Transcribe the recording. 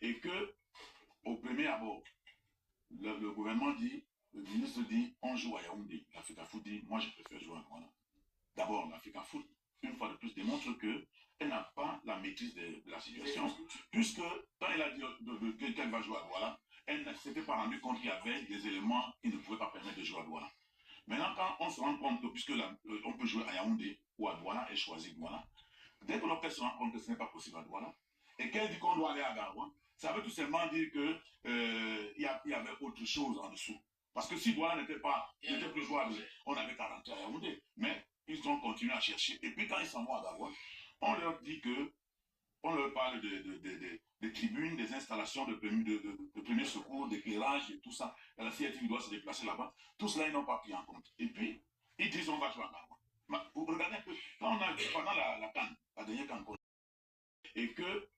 Et que, au premier abord, le gouvernement dit, le ministre dit, on joue à Yaoundé. L'Africa Foot dit, moi je préfère jouer à Douala. D'abord, l'Africa Foot, une fois de plus, démontre qu'elle n'a pas la maîtrise de la situation, puisque quand elle a dit qu'elle va jouer à Douala, elle ne s'était pas rendue compte qu'il y avait des éléments qui ne pouvaient pas permettre de jouer à Douala. Maintenant, quand on se rend compte que, puisque on peut jouer à Yaoundé ou à Douala, elle choisit Douala, dès que l'on se rend compte que ce n'est pas possible à Douala, et qu'elle dit qu'on doit aller à Garoua, ça veut tout simplement dire qu'il y avait autre chose en dessous. Parce que si Douala n'était plus jouable, on avait qu'à rentrer à Yaoundé. Mais ils ont continué à chercher. Et puis quand ils s'en vont à Garoua, on leur dit que, on leur parle de tribunes, des installations de premier secours, d'éclairage et tout ça. Et la CITV doit se déplacer là-bas. Tout cela, ils n'ont pas pris en compte. Et puis, ils disent on va jouer à Garoua. Vous regardez un peu, quand on a vu pendant la CAN, la dernière CAN, et que